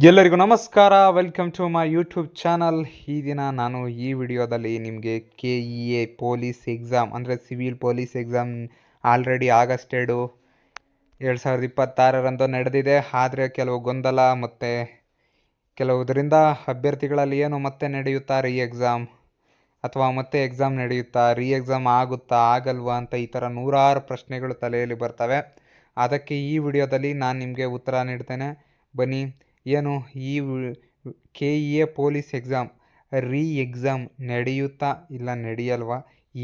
ಎಲ್ಲರಿಗೂ ನಮಸ್ಕಾರ. Welcome to my YouTube channel. ಈ ದಿನ ನಾನು ಈ ವಿಡಿಯೋದಲ್ಲಿ ನಿಮಗೆ KEA ಪೊಲೀಸ್ ಎಕ್ಸಾಮ್ ಅಂದರೆ civil police exam already August 2, 2026 ನಡೆದಿದೆ. ಆದರೆ ಕೆಲವು ಗೊಂದಲ ಮತ್ತು ಕೆಲವುದರಿಂದ ಅಭ್ಯರ್ಥಿಗಳಲ್ಲಿ ಏನು ಮತ್ತೆ ನಡೆಯುತ್ತಾ ರೀ ಎಕ್ಸಾಮ್ ಅಥವಾ ಮತ್ತೆ ಎಕ್ಸಾಮ್ ನಡೆಯುತ್ತಾ, ರೀ ಎಕ್ಸಾಮ್ ಆಗುತ್ತಾ ಆಗಲ್ವಾ ಅಂತ ಈ ಥರ ನೂರಾರು ಪ್ರಶ್ನೆಗಳು ತಲೆಯಲ್ಲಿ ಬರ್ತವೆ. ಅದಕ್ಕೆ ಈ ವಿಡಿಯೋದಲ್ಲಿ ನಾನು ನಿಮಗೆ ಉತ್ತರ ನೀಡ್ತೇನೆ. ಬನ್ನಿ. ಏನು ಈ KEA ಪೊಲೀಸ್ ಎಕ್ಸಾಮ್ ರೀ ಎಕ್ಸಾಮ್ ನಡೆಯುತ್ತಾ ಇಲ್ಲ ನಡೆಯಲ್ವಾ,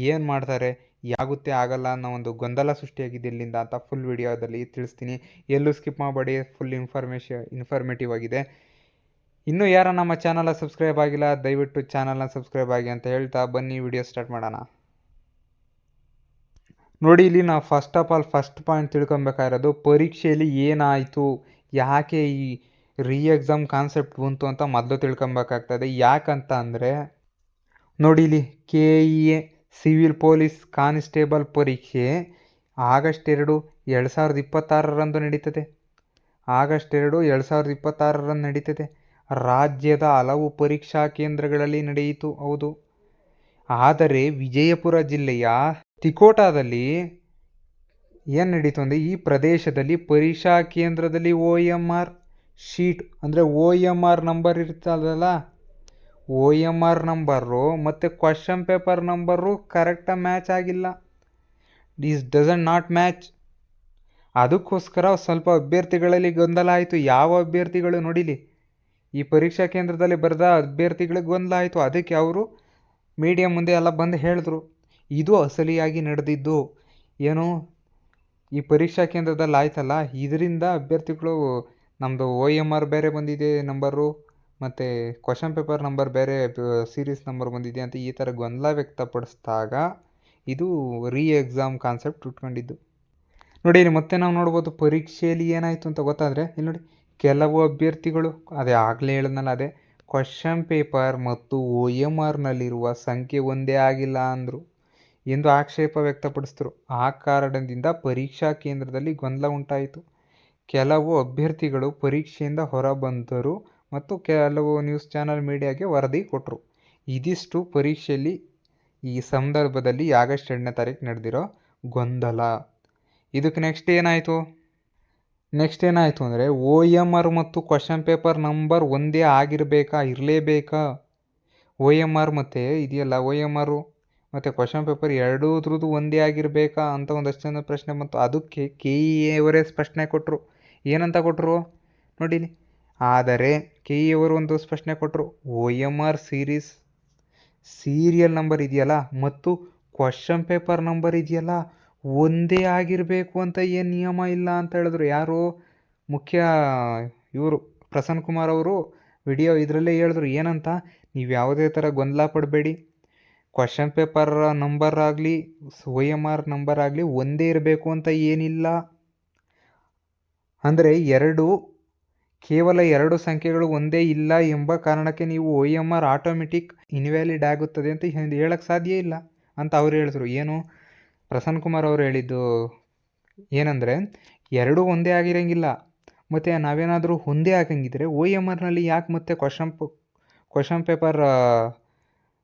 ಏನು ಮಾಡ್ತಾರೆ, ಆಗುತ್ತೆ ಆಗಲ್ಲ ಅನ್ನೋ ಒಂದು ಗೊಂದಲ ಸೃಷ್ಟಿಯಾಗಿದೆ ಇಲ್ಲಿಂದ ಅಂತ ಫುಲ್ ವಿಡಿಯೋದಲ್ಲಿ ತಿಳಿಸ್ತೀನಿ. ಎಲ್ಲೂ ಸ್ಕಿಪ್ ಮಾಡಬೇಡಿ, ಫುಲ್ ಇನ್ಫಾರ್ಮೇಟಿವ್ ಆಗಿದೆ. ಇನ್ನೂ ಯಾರು ನಮ್ಮ ಚಾನಲ್ ಸಬ್ಸ್ಕ್ರೈಬ್ ಆಗಿಲ್ಲ ದಯವಿಟ್ಟು ಚಾನಲ್ನ ಸಬ್ಸ್ಕ್ರೈಬ್ ಆಗಿ ಅಂತ ಹೇಳ್ತಾ ಬನ್ನಿ ವಿಡಿಯೋ ಸ್ಟಾರ್ಟ್ ಮಾಡೋಣ. ನೋಡಿ, ಇಲ್ಲಿ ನಾವು first of all first point ತಿಳ್ಕೊಬೇಕಾಗಿರೋದು ಪರೀಕ್ಷೆಯಲ್ಲಿ ಏನಾಯಿತು, ಯಾಕೆ ಈ ರೀ ಎಕ್ಸಾಮ್ ಕಾನ್ಸೆಪ್ಟ್ ಬಂತು ಅಂತ ಮೊದಲು ತಿಳ್ಕೊಬೇಕಾಗ್ತದೆ. ಯಾಕಂತ ಅಂದರೆ ನೋಡಿ, ಇಲ್ಲಿ KEA ಸಿವಿಲ್ ಪೊಲೀಸ್ ಕಾನ್ಸ್ಟೇಬಲ್ ಪರೀಕ್ಷೆ ಆಗಸ್ಟ್ 2, 2026 ನಡೀತದೆ. ಆಗಸ್ಟ್ 2, 2026 ನಡೀತದೆ. ರಾಜ್ಯದ ಹಲವು ಪರೀಕ್ಷಾ ಕೇಂದ್ರಗಳಲ್ಲಿ ನಡೆಯಿತು, ಹೌದು. ಆದರೆ ವಿಜಯಪುರ ಜಿಲ್ಲೆಯ ತಿಕೋಟಾದಲ್ಲಿ ಏನು ನಡೀತು ಅಂದರೆ, ಈ ಪ್ರದೇಶದಲ್ಲಿ ಪರೀಕ್ಷಾ ಕೇಂದ್ರದಲ್ಲಿ OMR ಶೀಟ್ ಅಂದರೆ OMR ನಂಬರ್ ಇರ್ತದಲ್ಲ, OMR ನಂಬರು ಮತ್ತು ಕ್ವಶನ್ ಪೇಪರ್ ನಂಬರು ಕರೆಕ್ಟಾಗಿ ಮ್ಯಾಚ್ ಆಗಿಲ್ಲ. This doesn't not match. ಅದಕ್ಕೋಸ್ಕರ ಸ್ವಲ್ಪ ಅಭ್ಯರ್ಥಿಗಳಲ್ಲಿ ಗೊಂದಲ ಆಯಿತು. ಯಾವ ಅಭ್ಯರ್ಥಿಗಳು ನೋಡಿಲಿ, ಈ ಪರೀಕ್ಷಾ ಕೇಂದ್ರದಲ್ಲಿ ಬರೆದ ಅಭ್ಯರ್ಥಿಗಳಿಗೆ ಗೊಂದಲ ಆಯಿತು. ಅದಕ್ಕೆ ಅವರು ಮೀಡಿಯಾ ಮುಂದೆ ಎಲ್ಲ ಬಂದು ಹೇಳಿದ್ರು, ಇದು ಅಸಲಿಯಾಗಿ ನಡೆದಿದ್ದು. ಏನು ಈ ಪರೀಕ್ಷಾ ಕೇಂದ್ರದಲ್ಲಿ ಆಯ್ತಲ್ಲ, ಇದರಿಂದ ಅಭ್ಯರ್ಥಿಗಳು ನಮ್ಮದು OMR ಬೇರೆ ಬಂದಿದೆ ನಂಬರು ಮತ್ತು ಕ್ವಶನ್ ಪೇಪರ್ ನಂಬರ್ ಬೇರೆ ಸೀರೀಸ್ ನಂಬರ್ ಬಂದಿದೆ ಅಂತ ಈ ಥರ ಗೊಂದಲ ವ್ಯಕ್ತಪಡಿಸಿದಾಗ ಇದು ರೀ ಎಕ್ಸಾಮ್ ಕಾನ್ಸೆಪ್ಟ್ ಉಟ್ಕೊಂಡಿದ್ದು. ನೋಡಿ, ಮತ್ತೆ ನಾವು ನೋಡ್ಬೋದು ಪರೀಕ್ಷೆಯಲ್ಲಿ ಏನಾಯಿತು ಅಂತ ಗೊತ್ತಾದರೆ, ಇಲ್ಲಿ ನೋಡಿ, ಕೆಲವು ಅಭ್ಯರ್ಥಿಗಳು ಅದೇ ಆಗಲೇ ಹೇಳಿದ್ನಲ್ಲ, ಅದೇ ಕ್ವಶನ್ ಪೇಪರ್ ಮತ್ತು OMRನಲ್ಲಿರುವ ಸಂಖ್ಯೆ ಒಂದೇ ಆಗಿಲ್ಲ ಅಂದರು ಎಂದು ಆಕ್ಷೇಪ ವ್ಯಕ್ತಪಡಿಸಿದ್ರು. ಆ ಕಾರಣದಿಂದ ಪರೀಕ್ಷಾ ಕೇಂದ್ರದಲ್ಲಿ ಗೊಂದಲ ಉಂಟಾಯಿತು. ಕೆಲವು ಅಭ್ಯರ್ಥಿಗಳು ಪರೀಕ್ಷೆಯಿಂದ ಹೊರಬಂದರು ಮತ್ತು ಕೆಲವು ನ್ಯೂಸ್ ಚಾನಲ್ ಮೀಡಿಯಾಗೆ ವರದಿ ಕೊಟ್ಟರು. ಇದಿಷ್ಟು ಪರೀಕ್ಷೆಯಲ್ಲಿ ಈ ಸಂದರ್ಭದಲ್ಲಿ ಆಗಸ್ಟ್ 2 ನಡೆದಿರೋ ಗೊಂದಲ. ಇದಕ್ಕೆ ನೆಕ್ಸ್ಟ್ ಏನಾಯಿತು ಅಂದರೆ, OMR ಮತ್ತು ಕ್ವಶನ್ ಪೇಪರ್ ನಂಬರ್ ಒಂದೇ ಆಗಿರಬೇಕಾ, ಇರಲೇಬೇಕಾ? OMR ಮತ್ತು ಇದೆಯಲ್ಲ, OMR ಮತ್ತು ಕ್ವಶನ್ ಪೇಪರ್ ಎರಡೂದ್ರದ್ದು ಒಂದೇ ಆಗಿರಬೇಕಾ ಅಂತ ಒಂದಷ್ಟು ಜನ ಪ್ರಶ್ನೆ ಬಂತು. ಅದಕ್ಕೆ KEA ಅವರೇ ಸ್ಪಷ್ಟನೆ ಕೊಟ್ಟರು. ಏನಂತ ಕೊಟ್ಟರು ನೋಡಿ, ಆದರೆ KEA ಅವರು ಒಂದು ಸ್ಪಷ್ಟನೆ ಕೊಟ್ಟರು. OMR ಸೀರಿಯಲ್ ನಂಬರ್ ಇದೆಯಲ್ಲ ಮತ್ತು ಕ್ವಶನ್ ಪೇಪರ್ ನಂಬರ್ ಇದೆಯಲ್ಲ ಒಂದೇ ಆಗಿರಬೇಕು ಅಂತ ಏನು ನಿಯಮ ಇಲ್ಲ ಅಂತ ಹೇಳಿದ್ರು. ಯಾರು ಮುಖ್ಯ ಇವರು ಪ್ರಸನ್ನ ಕುಮಾರ್ ಅವರು ವಿಡಿಯೋ ಇದರಲ್ಲೇ ಹೇಳಿದ್ರು. ಏನಂತ, ನೀವು ಯಾವುದೇ ಥರ ಗೊಂದಲ ಪಡಬೇಡಿ, ಕ್ವಶನ್ ಪೇಪರ್ ನಂಬರ್ ಆಗಲಿ OMR ನಂಬರ್ ಆಗಲಿ ಒಂದೇ ಇರಬೇಕು ಅಂತ ಏನಿಲ್ಲ. ಅಂದರೆ ಕೇವಲ ಎರಡು ಸಂಖ್ಯೆಗಳು ಒಂದೇ ಇಲ್ಲ ಎಂಬ ಕಾರಣಕ್ಕೆ ನೀವು OMR ಆಟೋಮೆಟಿಕ್ ಇನ್ವ್ಯಾಲಿಡ್ ಆಗುತ್ತದೆ ಅಂತ ಹೇಳಕ್ಕೆ ಸಾಧ್ಯ ಇಲ್ಲ ಅಂತ ಅವ್ರು ಹೇಳಿದ್ರು. ಏನು ಪ್ರಸನ್ನ ಕುಮಾರ್ ಅವರು ಹೇಳಿದ್ದು ಏನಂದರೆ, ಎರಡೂ ಒಂದೇ ಆಗಿರೋಂಗಿಲ್ಲ, ಮತ್ತು ನಾವೇನಾದರೂ ಒಂದೇ ಆಗಂಗಿದ್ರೆ OMRನಲ್ಲಿ ಯಾಕೆ ಮತ್ತೆ ಕ್ವಶನ್ ಪೇಪರ್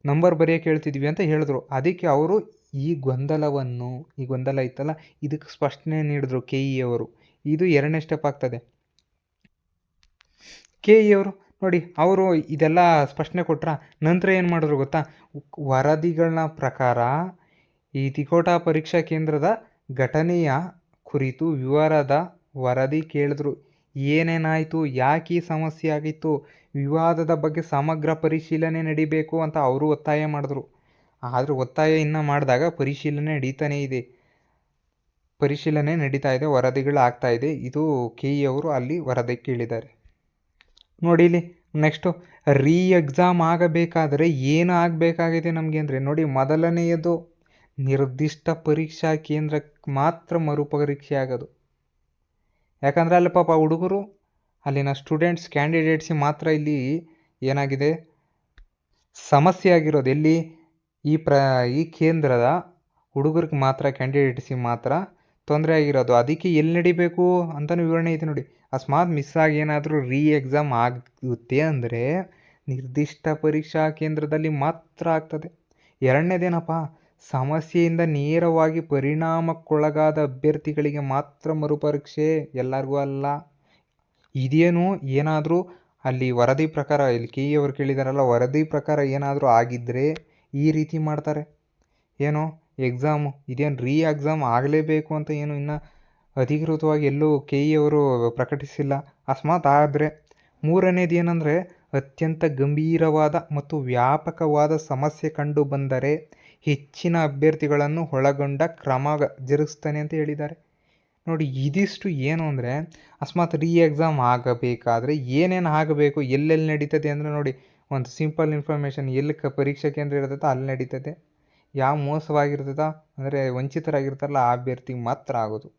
ನಂಬರ್ ಬರೆಯೋಕ್ಕೆ ಹೇಳ್ತಿದ್ವಿ ಅಂತ ಹೇಳಿದ್ರು. ಅದಕ್ಕೆ ಅವರು ಈ ಗೊಂದಲ ಇತ್ತಲ್ಲ, ಇದಕ್ಕೆ ಸ್ಪಷ್ಟನೆ ನೀಡಿದ್ರು KEA ಅವರು. ಇದು ಎರಡನೇ ಸ್ಟೆಪ್ ಆಗ್ತದೆ. KEA ಅವರು ನೋಡಿ, ಅವರು ಇದೆಲ್ಲ ಸ್ಪಷ್ಟನೆ ಕೊಟ್ರ ನಂತರ ಏನು ಮಾಡಿದ್ರು ಗೊತ್ತಾ, ವರದಿಗಳ ಪ್ರಕಾರ ಈ ತಿಕೋಟಾ ಪರೀಕ್ಷಾ ಕೇಂದ್ರದ ಘಟನೆಯ ಕುರಿತು ವಿವರದ ವರದಿ ಕೇಳಿದ್ರು. ಏನೇನಾಯಿತು, ಯಾಕೆ ಈ ಸಮಸ್ಯೆ ಆಗಿತ್ತು, ವಿವಾದದ ಬಗ್ಗೆ ಸಮಗ್ರ ಪರಿಶೀಲನೆ ನಡಿಬೇಕು ಅಂತ ಅವರು ಒತ್ತಾಯ ಮಾಡಿದ್ರು. ಆದರೆ ಒತ್ತಾಯ ಇನ್ನು ಮಾಡಿದಾಗ ಪರಿಶೀಲನೆ ನಡೀತಾ ಇದೆ, ವರದಿಗಳು ಆಗ್ತಾ ಇದೆ. ಇದು KEA ಅವರು ಅಲ್ಲಿ ವರದಿ ಕೇಳಿದ್ದಾರೆ. ನೋಡಿ, ಇಲ್ಲಿ ನೆಕ್ಸ್ಟು ರೀ ಎಕ್ಸಾಮ್ ಆಗಬೇಕಾದರೆ ಏನು ಆಗಬೇಕಾಗಿದೆ ನಮಗೆ ಅಂದರೆ, ನೋಡಿ, ಮೊದಲನೆಯದು ನಿರ್ದಿಷ್ಟ ಪರೀಕ್ಷಾ ಕೇಂದ್ರಕ್ಕೆ ಮಾತ್ರ ಮರುಪರೀಕ್ಷೆ ಆಗೋದು. ಯಾಕಂದರೆ ಅಲ್ಲಿ ಪಾಪ ಹುಡುಗರು, ಅಲ್ಲಿನ ಸ್ಟೂಡೆಂಟ್ಸ್, ಕ್ಯಾಂಡಿಡೇಟ್ಸಿಗೆ ಮಾತ್ರ ಇಲ್ಲಿ ಏನಾಗಿದೆ ಸಮಸ್ಯೆ ಆಗಿರೋದು. ಎಲ್ಲಿ ಈ ಕೇಂದ್ರದ ಹುಡುಗರಿಗೆ ಮಾತ್ರ, ಕ್ಯಾಂಡಿಡೇಟ್ಸಿಗೆ ಮಾತ್ರ ತೊಂದರೆ ಆಗಿರೋದು. ಅದಕ್ಕೆ ಎಲ್ಲಿ ನಡಿಬೇಕು ಅಂತಲೂ ವಿವರಣೆ ಇದೆ ನೋಡಿ. ಅಕಸ್ಮಾತ್ ಮಿಸ್ ಆಗಿ ಏನಾದರೂ ಎಕ್ಸಾಮ್ ಆಗುತ್ತೆ ಅಂದರೆ ನಿರ್ದಿಷ್ಟ ಪರೀಕ್ಷಾ ಕೇಂದ್ರದಲ್ಲಿ ಮಾತ್ರ ಆಗ್ತದೆ. ಎರಡನೇದೇನಪ್ಪ, ಸಮಸ್ಯೆಯಿಂದ ನೇರವಾಗಿ ಪರಿಣಾಮಕ್ಕೊಳಗಾದ ಅಭ್ಯರ್ಥಿಗಳಿಗೆ ಮಾತ್ರ ಮರುಪರೀಕ್ಷೆ, ಎಲ್ಲರಿಗೂ ಅಲ್ಲ. ಇದೇನು ಏನಾದರೂ ಅಲ್ಲಿ ವರದಿ ಪ್ರಕಾರ, ಇಲ್ಲಿ ಕೆ ಇ ಅವರು ಕೇಳಿದಾರಲ್ಲ, ವರದಿ ಪ್ರಕಾರ ಏನಾದರೂ ಆಗಿದ್ದರೆ ಈ ರೀತಿ ಮಾಡ್ತಾರೆ. ಏನು ಎಕ್ಸಾಮು ಇದೇನು ಎಕ್ಸಾಮ್ ಆಗಲೇಬೇಕು ಅಂತ ಏನು ಇನ್ನು ಅಧಿಕೃತವಾಗಿ ಎಲ್ಲೂ ಕೆ ಇ ಅವರು ಪ್ರಕಟಿಸಿಲ್ಲ. ಅಕಸ್ಮಾತ್ ಆದರೆ ಮೂರನೇದು ಏನಂದರೆ, ಅತ್ಯಂತ ಗಂಭೀರವಾದ ಮತ್ತು ವ್ಯಾಪಕವಾದ ಸಮಸ್ಯೆ ಕಂಡು ಬಂದರೆ ಹೆಚ್ಚಿನ ಅಭ್ಯರ್ಥಿಗಳನ್ನು ಒಳಗೊಂಡ ಕ್ರಮ ಜರುಗಿಸ್ತಾನೆ ಅಂತ ಹೇಳಿದ್ದಾರೆ. ನೋಡಿ, ಇದಿಷ್ಟು ಏನು ಅಂದರೆ, ಅಕಸ್ಮಾತ್ ಎಕ್ಸಾಮ್ ಆಗಬೇಕಾದ್ರೆ ಏನೇನು ಆಗಬೇಕು, ಎಲ್ಲೆಲ್ಲಿ ನಡೀತದೆ ಅಂದರೆ ನೋಡಿ, ಒಂದು ಸಿಂಪಲ್ ಇನ್ಫಾರ್ಮೇಷನ್, ಎಲ್ಲಿ ಪರೀಕ್ಷಾ ಕೇಂದ್ರ ಇರ್ತದೆ ಅಲ್ಲಿ ನಡೀತದೆ. ಯಾವ ಮೋಸವಾಗಿರ್ತದ ಅಂದರೆ ವಂಚಿತರಾಗಿರ್ತಾರಲ್ಲ ಆ ಅಭ್ಯರ್ಥಿಗೆ ಮಾತ್ರ ಆಗೋದು.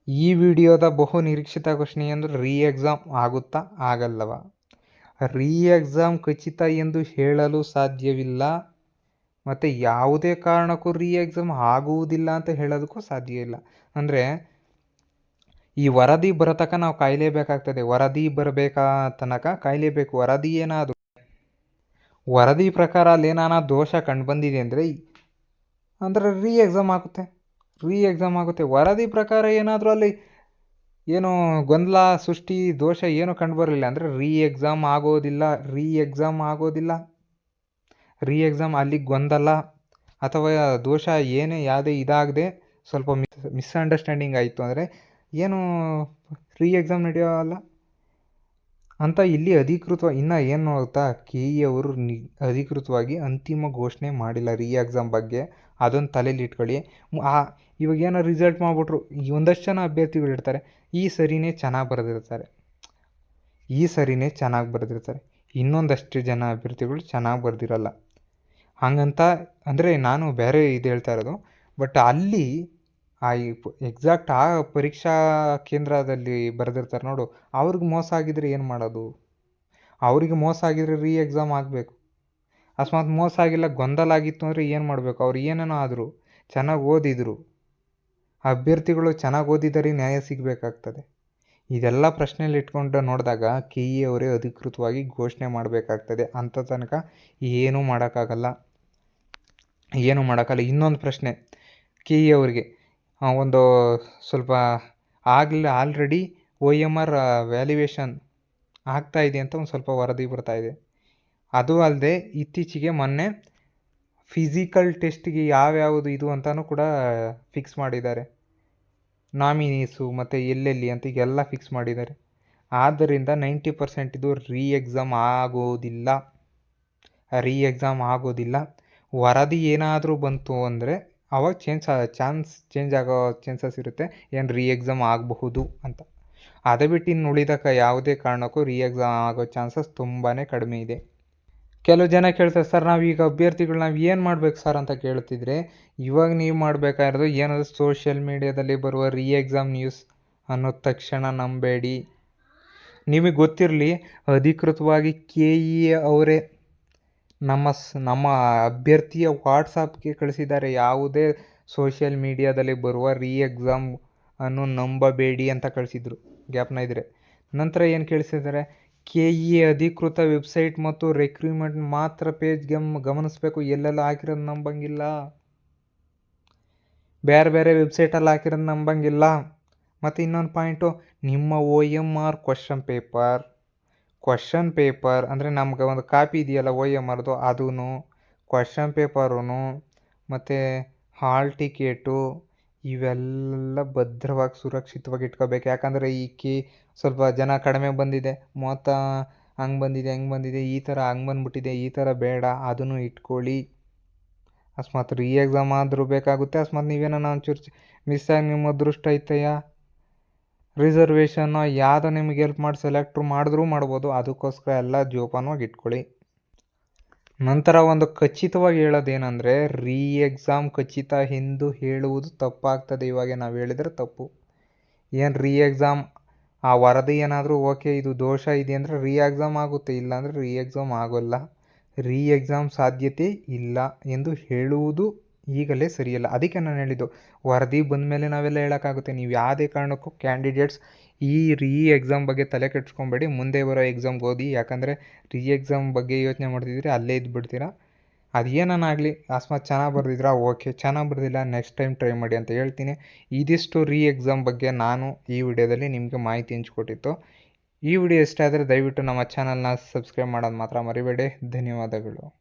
ಈ ವಿಡಿಯೋದ ಬಹು ನಿರೀಕ್ಷಿತ ಪ್ರಶ್ನೆ ಅಂದರೆ ಎಕ್ಸಾಮ್ ಆಗುತ್ತಾ ಆಗಲ್ಲವಾ? ಎಕ್ಸಾಮ್ ಖಚಿತ ಎಂದು ಹೇಳಲು ಸಾಧ್ಯವಿಲ್ಲ, ಮತ್ತು ಯಾವುದೇ ಕಾರಣಕ್ಕೂ ಎಕ್ಸಾಮ್ ಆಗುವುದಿಲ್ಲ ಅಂತ ಹೇಳೋದಕ್ಕೂ ಸಾಧ್ಯ ಇಲ್ಲ. ಅಂದರೆ ಈ ವರದಿ ಬರೋ ತನಕ ನಾವು ಕಾಯಲೇಬೇಕಾಗ್ತದೆ. ವರದಿ ಬರಬೇಕಾ ತನಕ ಕಾಯಲೇಬೇಕು. ವರದಿ ಏನಾದರೂ ವರದಿ ಪ್ರಕಾರ ಅಲ್ಲಿ ಏನಾನ ದೋಷ ಕಂಡು ಬಂದಿದೆ ಅಂದರೆ ಎಕ್ಸಾಮ್ ಆಗುತ್ತೆ. ಎಕ್ಸಾಮ್ ಆಗುತ್ತೆ. ವರದಿ ಪ್ರಕಾರ ಏನಾದರೂ ಅಲ್ಲಿ ಏನು ಗೊಂದಲ ಸೃಷ್ಟಿ ದೋಷ ಏನು ಕಂಡು ಬರಲಿಲ್ಲ ಅಂದರೆ ಎಕ್ಸಾಮ್ ಆಗೋದಿಲ್ಲ. ಎಕ್ಸಾಮ್ ಆಗೋದಿಲ್ಲ. ಎಕ್ಸಾಮ್ ಅಲ್ಲಿ ಗೊಂದಲ ಅಥವಾ ದೋಷ ಏನೇ ಯಾವುದೇ ಇದಾಗದೆ ಸ್ವಲ್ಪ ಮಿಸ್ಅಂಡರ್ಸ್ಟ್ಯಾಂಡಿಂಗ್ ಆಯಿತು ಅಂದರೆ ಏನು ಎಕ್ಸಾಮ್ ನಡೆಯೋಲ್ಲ ಅಂತ ಇಲ್ಲಿ ಅಧಿಕೃತವಾಗಿ ಇನ್ನೂ ಏನು ನೋಡ್ತಾ ಕೆ ಇ ಅವರು ಅಧಿಕೃತವಾಗಿ ಅಂತಿಮ ಘೋಷಣೆ ಮಾಡಿಲ್ಲ ಎಕ್ಸಾಮ್ ಬಗ್ಗೆ. ಅದೊಂದು ತಲೆಯಲ್ಲಿ ಇಟ್ಕೊಳ್ಳಿ. ಇವಾಗ ಏನೋ ರಿಸಲ್ಟ್ ಮಾಡಿಬಿಟ್ರು, ಒಂದಷ್ಟು ಜನ ಅಭ್ಯರ್ಥಿಗಳು ಇರ್ತಾರೆ ಈ ಸರಿನೇ ಚೆನ್ನಾಗಿ ಬರೆದಿರ್ತಾರೆ, ಇನ್ನೊಂದಷ್ಟು ಜನ ಅಭ್ಯರ್ಥಿಗಳು ಚೆನ್ನಾಗಿ ಬರೆದಿರಲ್ಲ. ಹಾಗಂತ ಅಂದರೆ ನಾನು ಬೇರೆ ಇದು ಹೇಳ್ತಾ ಇರೋದು, ಬಟ್ ಅಲ್ಲಿ ಎಕ್ಸಾಕ್ಟ್ ಆ ಪರೀಕ್ಷಾ ಕೇಂದ್ರದಲ್ಲಿ ಬರೆದಿರ್ತಾರೆ ನೋಡು, ಅವ್ರಿಗೆ ಮೋಸ ಆಗಿದ್ರೆ ಏನು ಮಾಡೋದು? ಅವರಿಗೆ ಮೋಸ ಆಗಿದ್ರೆ ಎಕ್ಸಾಮ್ ಆಗಬೇಕು. ಅಕಸ್ಮಾತ್ ಮೋಸ ಆಗಿಲ್ಲ, ಗೊಂದಲ ಆಗಿತ್ತು ಅಂದರೆ ಏನು ಮಾಡಬೇಕು? ಅವ್ರು ಏನೇನೋ ಆದರೂ ಚೆನ್ನಾಗಿ ಓದಿದರು, ಅಭ್ಯರ್ಥಿಗಳು ಚೆನ್ನಾಗಿ ಓದಿದರೆ ನ್ಯಾಯ ಸಿಗಬೇಕಾಗ್ತದೆ. ಇದೆಲ್ಲ ಪ್ರಶ್ನೆಯಲ್ಲಿ ಇಟ್ಕೊಂಡು ನೋಡಿದಾಗ ಕೆ ಇ ಅವರೇ ಅಧಿಕೃತವಾಗಿ ಘೋಷಣೆ ಮಾಡಬೇಕಾಗ್ತದೆ. ಅಂಥ ತನಕ ಏನೂ ಮಾಡೋಕ್ಕಾಗಲ್ಲ. ಇನ್ನೊಂದು ಪ್ರಶ್ನೆ ಕೆ ಇ ಅವರಿಗೆ, ಒಂದು ಸ್ವಲ್ಪ ಆಲ್ರೆಡಿ OMR ವ್ಯಾಲ್ಯುವೇಷನ್ ಆಗ್ತಾಯಿದೆ ಅಂತ ಒಂದು ಸ್ವಲ್ಪ ವರದಿ ಬರ್ತಾಯಿದೆ. ಅದು ಅಲ್ಲದೆ ಇತ್ತೀಚೆಗೆ ಮೊನ್ನೆ ಫಿಸಿಕಲ್ ಟೆಸ್ಟ್ಗೆ ಯಾವ್ಯಾವುದು ಇದು ಅಂತಲೂ ಕೂಡ ಫಿಕ್ಸ್ ಮಾಡಿದ್ದಾರೆ. ನಾಮಿನೀಸು ಮತ್ತು ಎಲ್ಲೆಲ್ಲಿ ಅಂತ ಈಗೆಲ್ಲ ಫಿಕ್ಸ್ ಮಾಡಿದ್ದಾರೆ. ಆದ್ದರಿಂದ 90% ಇದು ಎಕ್ಸಾಮ್ ಆಗೋದಿಲ್ಲ. ವರದಿ ಏನಾದರೂ ಬಂತು ಅಂದರೆ ಅವಾಗ ಚೇಂಜ್ ಆಗೋ ಚಾನ್ಸಸ್ ಇರುತ್ತೆ, ಏನು ಎಕ್ಸಾಮ್ ಆಗಬಹುದು ಅಂತ. ಅದೇ ಬಿಟ್ಟು ಇನ್ನು ಉಳಿದಕ್ಕೆ ಯಾವುದೇ ಕಾರಣಕ್ಕೂ ಎಕ್ಸಾಮ್ ಆಗೋ ಚಾನ್ಸಸ್ ತುಂಬಾ ಕಡಿಮೆ ಇದೆ. ಕೆಲವು ಜನ ಕೇಳ್ತಾರೆ, ಸರ್ ನಾವೀಗ ಅಭ್ಯರ್ಥಿಗಳು ನಾವು ಏನು ಮಾಡ್ಬೇಕು ಸರ್ ಅಂತ ಕೇಳ್ತಿದ್ರೆ, ಇವಾಗ ನೀವು ಮಾಡಬೇಕಾಗಿರೋದು ಏನಾದರೂ ಸೋಷಿಯಲ್ ಮೀಡಿಯಾದಲ್ಲಿ ಬರುವ ಎಕ್ಸಾಮ್ ನ್ಯೂಸ್ ಅನ್ನೋ ತಕ್ಷಣ ನಂಬೇಡಿ. ನಿಮಗೆ ಗೊತ್ತಿರಲಿ, ಅಧಿಕೃತವಾಗಿ ಕೆ ಇ ಅವರೇ ನಮ್ಮ ಅಭ್ಯರ್ಥಿಯ ವಾಟ್ಸಾಪ್ಗೆ ಕಳಿಸಿದ್ದಾರೆ, ಯಾವುದೇ ಸೋಷಿಯಲ್ ಮೀಡಿಯಾದಲ್ಲಿ ಬರುವ ಎಕ್ಸಾಮ್ ಅನ್ನು ನಂಬಬೇಡಿ ಅಂತ ಕಳಿಸಿದ್ರು, ಜ್ಞಾಪನ ಇದ್ದರೆ. ನಂತರ ಏನು ಕಳಿಸಿದ್ದಾರೆ, ಕೆ ಇ ಅಧಿಕೃತ ವೆಬ್ಸೈಟ್ ಮತ್ತು ರಿಕ್ರೂಟ್ಮೆಂಟ್ ಮಾತ್ರ ಪೇಜ್ ಗಮನಿಸಬೇಕು, ಎಲ್ಲೆಲ್ಲ ಹಾಕಿರೋದು ನಂಬಂಗಿಲ್ಲ, ಬೇರೆ ವೆಬ್ಸೈಟಲ್ಲಿ ಹಾಕಿರೋದು ನಂಬಂಗಿಲ್ಲ. ಮತ್ತು ಇನ್ನೊಂದು ಪಾಯಿಂಟು, ನಿಮ್ಮ OMR ಕ್ವಶನ್ ಪೇಪರ್ ಅಂದರೆ ನಮ್ಗೆ ಒಂದು ಕಾಪಿ ಇದೆಯಲ್ಲ OMRದು, ಅದೂ ಕ್ವಶನ್ ಪೇಪರೂ ಮತ್ತು ಹಾಲ್ ಟಿಕೆಟು ಇವೆಲ್ಲ ಭದ್ರವಾಗಿ ಸುರಕ್ಷಿತವಾಗಿ ಇಟ್ಕೋಬೇಕು. ಯಾಕಂದರೆ ಸ್ವಲ್ಪ ಜನ ಕಡಿಮೆ ಬಂದಿದೆ, ಹಂಗೆ ಬಂದಿದೆ, ಈ ಥರ ಹಂಗೆ ಬಂದುಬಿಟ್ಟಿದೆ, ಈ ಥರ ಬೇಡ, ಅದನ್ನು ಇಟ್ಕೊಳ್ಳಿ. ಅಕಸ್ಮಾತ್ ಎಕ್ಸಾಮ್ ಆದರೂ ಬೇಕಾಗುತ್ತೆ. ಅಕಸ್ಮಾತ್ ನೀವೇನೋ ಒಂಚೂರು ಮಿಸ್ ಆಗಿ ನಿಮ್ಮ ಅದೃಷ್ಟ ಐತಯ್ಯ, ರಿಸರ್ವೇಷನ್ನು ಯಾವುದೋ ನಿಮಗೆ ಹೆಲ್ಪ್ ಮಾಡಿ ಸೆಲೆಕ್ಟ್ರು ಮಾಡಿದ್ರೂ ಮಾಡ್ಬೋದು. ಅದಕ್ಕೋಸ್ಕರ ಎಲ್ಲ ಜೋಪಾನವಾಗಿ ಇಟ್ಕೊಳ್ಳಿ. ನಂತರ ಒಂದು ಖಚಿತವಾಗಿ ಹೇಳೋದೇನೆಂದರೆ, ಎಕ್ಸಾಮ್ ಖಚಿತ ಎಂದು ಹೇಳುವುದು ತಪ್ಪಾಗ್ತದೆ. ಇವಾಗ ನಾವು ಹೇಳಿದರೆ ತಪ್ಪು. ಏನು ಎಕ್ಸಾಮ್ ಆ ವರದಿ ಏನಾದರೂ ಓಕೆ ಇದು ದೋಷ ಇದೆ ಅಂದರೆ ಎಕ್ಸಾಮ್ ಆಗುತ್ತೆ, ಇಲ್ಲಾಂದರೆ ಎಕ್ಸಾಮ್ ಆಗೋಲ್ಲ. ಎಕ್ಸಾಮ್ ಸಾಧ್ಯತೆ ಇಲ್ಲ ಎಂದು ಹೇಳುವುದು ಈಗಲೇ ಸರಿಯಲ್ಲ. ಅದಕ್ಕೆ ನಾನು ಹೇಳಿದ್ದು, ವರದಿ ಬಂದಮೇಲೆ ನಾವೆಲ್ಲ ಹೇಳೋಕ್ಕಾಗುತ್ತೆ. ನೀವು ಯಾವುದೇ ಕಾರಣಕ್ಕೂ ಕ್ಯಾಂಡಿಡೇಟ್ಸ್ ಈ ಎಕ್ಸಾಮ್ ಬಗ್ಗೆ ತಲೆ ಕೆಡಿಸ್ಕೊಬೇಡಿ. ಮುಂದೆ ಬರೋ ಎಕ್ಸಾಮ್ಗೆ ಓದಿ. ಯಾಕಂದರೆ ಎಕ್ಸಾಮ್ ಬಗ್ಗೆ ಯೋಚನೆ ಮಾಡ್ತಿದ್ರೆ ಅಲ್ಲೇ ಇದ್ದುಬಿಡ್ತೀರಾ. ಅದು ಏನಾನಾಗಲಿ, ಅಕಸ್ಮಾತ್ ಚೆನ್ನಾಗಿ ಬರೆದಿದ್ರಾ ಓಕೆ, ಚೆನ್ನಾಗಿ ಬರೆದಿಲ್ಲ ನೆಕ್ಸ್ಟ್ ಟೈಮ್ ಟ್ರೈ ಮಾಡಿ ಅಂತ ಹೇಳ್ತೀನಿ. ಇದಿಷ್ಟು ಎಕ್ಸಾಮ್ ಬಗ್ಗೆ ನಾನು ಈ ವಿಡಿಯೋದಲ್ಲಿ ನಿಮಗೆ ಮಾಹಿತಿ ಹಂಚ್ಕೊಟ್ಟಿತ್ತು. ಈ ವಿಡಿಯೋ ಇಷ್ಟ ಆದರೆ ದಯವಿಟ್ಟು ನಮ್ಮ ಚಾನಲ್ನ ಸಬ್ಸ್ಕ್ರೈಬ್ ಮಾಡೋದು ಮಾತ್ರ ಮರಿಬೇಡಿ. ಧನ್ಯವಾದಗಳು.